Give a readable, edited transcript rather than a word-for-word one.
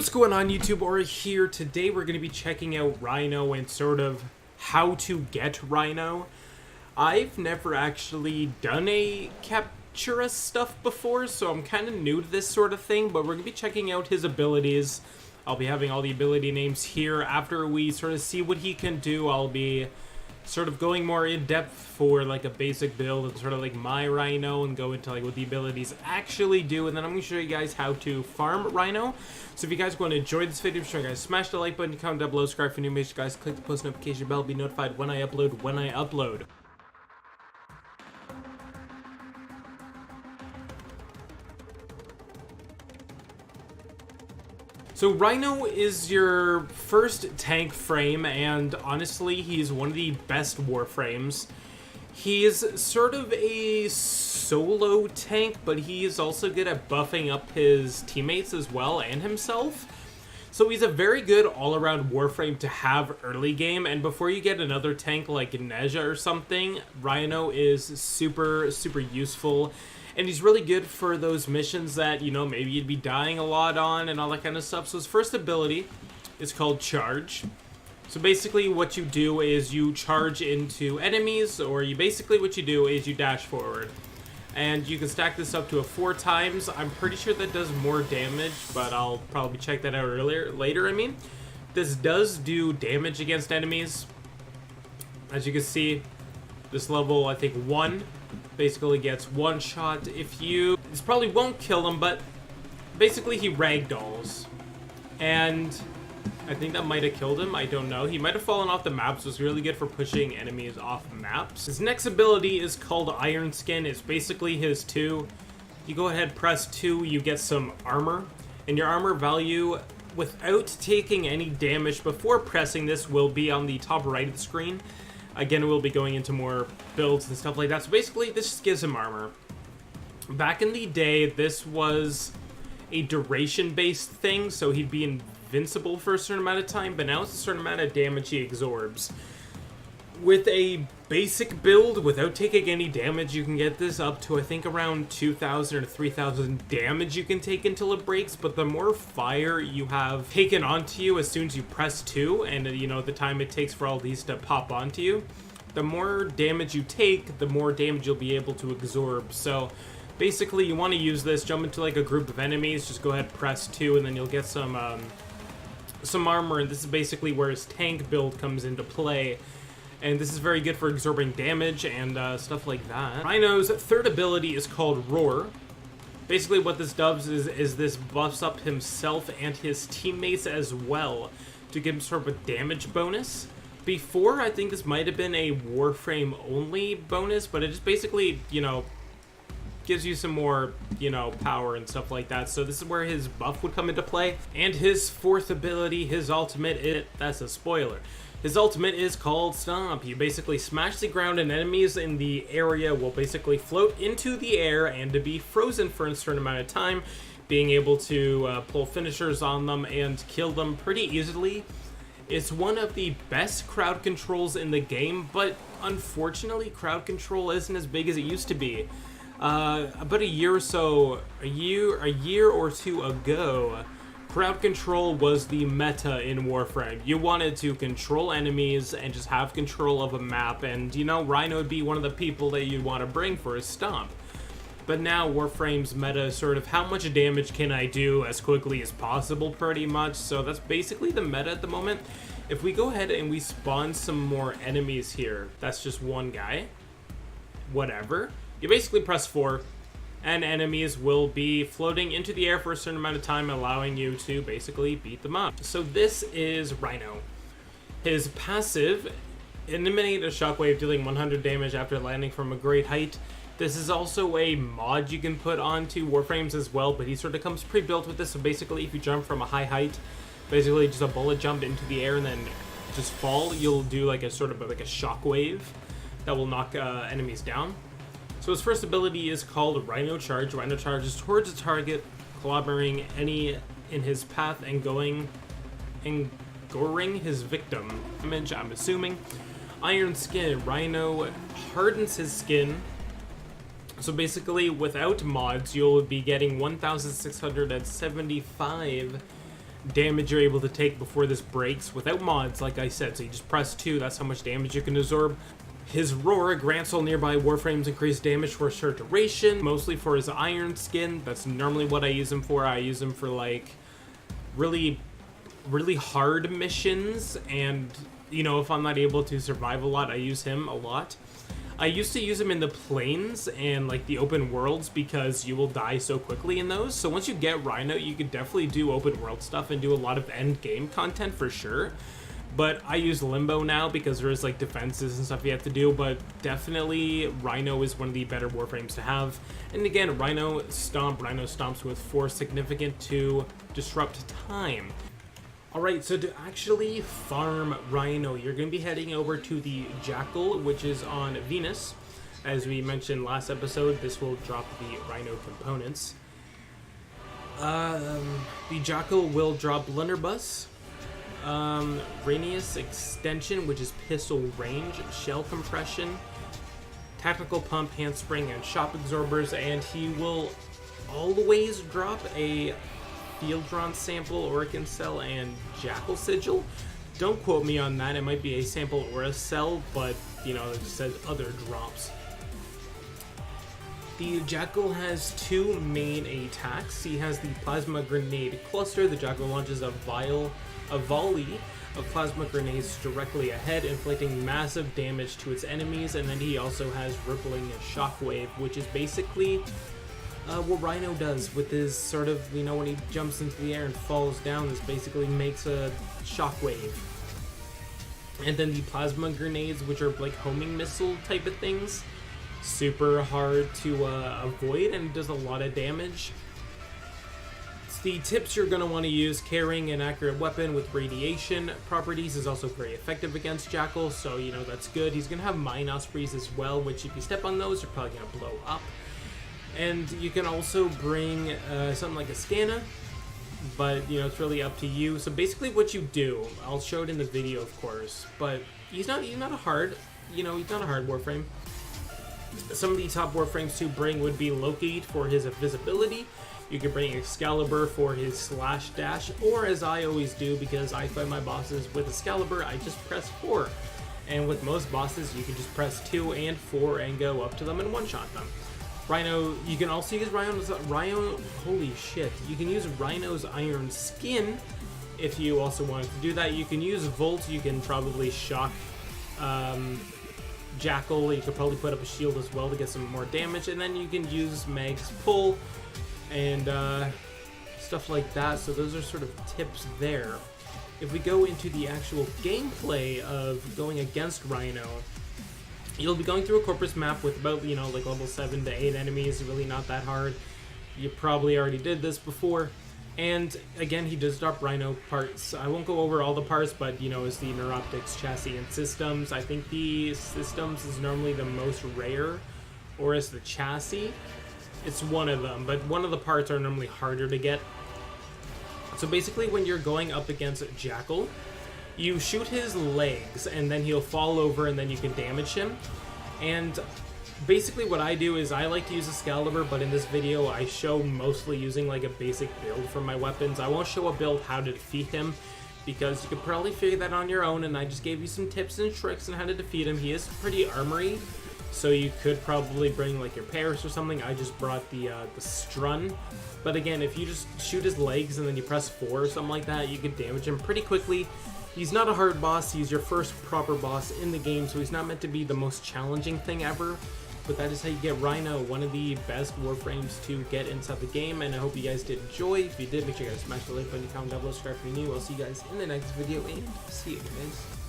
Hey, what's going on YouTube? Aura here. Today we're going to be checking out Rhino and sort of how to get Rhino. I've never actually done a captura stuff before, so I'm kind of new to this sort of thing, but we're going to be checking out his abilities. I'll be having all the ability names here. After we sort of see what he can do, I'll be sort of going more in depth for like a basic build and sort of like my Rhino and go into like what the abilities actually do, and then I'm going to show you guys how to farm Rhino. So if you guys want to enjoy this video, sure guys, smash the like button, comment down below, subscribe for new videos, guys, click the post notification bell, be notified when I upload. So Rhino is your first tank frame, and honestly, he's one of the best warframes. He's sort of a solo tank, but he is also good at buffing up his teammates as well, and himself. So he's a very good all-around warframe to have early game, and before you get another tank like Neja or something, Rhino is super useful. And he's really good for those missions that, you know, maybe you'd be dying a lot on and all that kind of stuff. So his first ability is called Charge. So basically what you do is you charge into enemies, or what you do is you dash forward. And you can stack this up to 4 times. I'm pretty sure that does more damage, but I'll probably check that out later. This does do damage against enemies. As you can see, this level, I think 1, basically gets 1 shot. This probably won't kill him, but basically he ragdolls. And I think that might have killed him, I don't know. He might have fallen off the map, so it's really good for pushing enemies off maps. His next ability is called Iron Skin. It's basically his 2. You go ahead, press 2, you get some armor. And your armor value, without taking any damage before pressing this, will be on the top right of the screen. Again, we'll be going into more builds and stuff like that. So basically, this just gives him armor. Back in the day, this was a duration-based thing, so he'd be invincible for a certain amount of time, but now it's a certain amount of damage he absorbs. With a basic build, without taking any damage, you can get this up to, I think, around 2,000 or 3,000 damage you can take until it breaks, but the more fire you have taken onto you as soon as you press 2, and, you know, the time it takes for all these to pop onto you, the more damage you take, the more damage you'll be able to absorb. So basically, you want to use this, jump into like a group of enemies, just go ahead, press 2, and then you'll get some armor, and this is basically where his tank build comes into play. And this is very good for absorbing damage and stuff like that. Rhino's third ability is called Roar. Basically what this does is this buffs up himself and his teammates as well to give him sort of a damage bonus. Before, I think this might have been a Warframe only bonus, but it just basically, you know, gives you some more, you know, power and stuff like that. So this is where his buff would come into play. And his fourth ability, his ultimate, that's a spoiler. His ultimate is called Stomp. You basically smash the ground, and enemies in the area will basically float into the air and to be frozen for a certain amount of time, being able to pull finishers on them and kill them pretty easily. It's one of the best crowd controls in the game, but unfortunately crowd control isn't as big as it used to be. About a year or two ago, crowd control was the meta in Warframe. You wanted to control enemies and just have control of a map, and, you know, Rhino would be one of the people that you'd want to bring for a stomp. But now Warframe's meta is sort of how much damage can I do as quickly as possible, pretty much. So that's basically the meta at the moment. If we go ahead and we spawn some more enemies here, that's just one guy. Whatever. You basically press 4. And enemies will be floating into the air for a certain amount of time, allowing you to basically beat them up. So this is Rhino. His passive, eliminate a shockwave dealing 100 damage after landing from a great height. This is also a mod you can put onto Warframes as well, but he sort of comes pre-built with this. So basically, if you jump from a high height, basically just a bullet jump into the air and then just fall, you'll do like a sort of like a shockwave that will knock enemies down. So his first ability is called Rhino Charge. Rhino charges towards a target, clobbering any in his path and goring his victim. Damage, I'm assuming. Iron Skin. Rhino hardens his skin. So basically, without mods, you'll be getting 1,675 damage you're able to take before this breaks without mods, like I said. So you just press 2, that's how much damage you can absorb. His roar grants all nearby warframes increased damage for a short duration, mostly for his iron skin. That's normally what I use him for. I use him for like really hard missions, and you know, if I'm not able to survive a lot, I use him a lot. I used to use him in the plains and like the open worlds because you will die so quickly in those. So once you get Rhino, you can definitely do open world stuff and do a lot of end game content for sure. But I use Limbo now because there is like defenses and stuff you have to do, but definitely Rhino is one of the better warframes to have. And again, Rhino stomps with force significant to disrupt time. Alright, so to actually farm Rhino, you're going to be heading over to the Jackal, which is on Venus. As we mentioned last episode, this will drop the Rhino components. The Jackal will drop Blunderbuss, Radius Extension, which is pistol range, shell compression, tactical pump, handspring, and shock absorbers, and he will always drop a Field Drawn Sample, Oricon Cell, and Jackal Sigil. Don't quote me on that, it might be a Sample or a Cell, but, you know, it says other drops. The Jackal has 2 main attacks. He has the Plasma Grenade Cluster. The Jackal launches a volley of plasma grenades directly ahead, inflicting massive damage to its enemies, and then he also has Rippling Shockwave, which is basically what Rhino does with his sort of, you know, when he jumps into the air and falls down, this basically makes a shockwave. And then the plasma grenades, which are like homing missile type of things, super hard to avoid and does a lot of damage. The tips you're going to want to use: carrying an accurate weapon with radiation properties is also very effective against Jackal, so you know that's good. He's going to have Mine Ospreys as well, which if you step on those, you're probably going to blow up. And you can also bring something like a Scanna, but you know, it's really up to you. So basically what you do, I'll show it in the video of course, but he's not a hard, you know, he's not a hard warframe. Some of the top warframes to bring would be Locate for his invisibility. You can bring Excalibur for his slash dash, or as I always do, because I fight my bosses with Excalibur, I just press 4. And with most bosses, you can just press 2 and 4 and go up to them and one-shot them. Rhino, you can also use holy shit, you can use Rhino's Iron Skin if you also wanted to do that. You can use Volt, you can probably shock Jackal, you could probably put up a shield as well to get some more damage, and then you can use Meg's Pull and stuff like that. So those are sort of tips there. If we go into the actual gameplay of going against Rhino, you'll be going through a Corpus map with about, you know, like level 7 to 8 enemies. Really not that hard. You probably already did this before. And again, he does drop Rhino parts. I won't go over all the parts, but you know, it's the Neuroptics, Chassis, and Systems. I think the Systems is normally the most rare, or is the Chassis. It's one of them, but one of the parts are normally harder to get. So basically when you're going up against Jackal, you shoot his legs and then he'll fall over and then you can damage him. And basically what I do is I like to use Excalibur, but in this video I show mostly using like a basic build for my weapons. I won't show a build how to defeat him, because you could probably figure that on your own, and I just gave you some tips and tricks on how to defeat him. He is pretty armory, so you could probably bring like your Paris or something. I just brought the Strun. But again, if you just shoot his legs and then you press 4 or something like that, you could damage him pretty quickly. He's not a hard boss, he's your first proper boss in the game, so he's not meant to be the most challenging thing ever. But that is how you get Rhino, one of the best warframes to get inside the game, and I hope you guys did enjoy. If you did, make sure you guys smash the like button, comment down below, subscribe if you're new. I'll see you guys in the next video, and see you guys.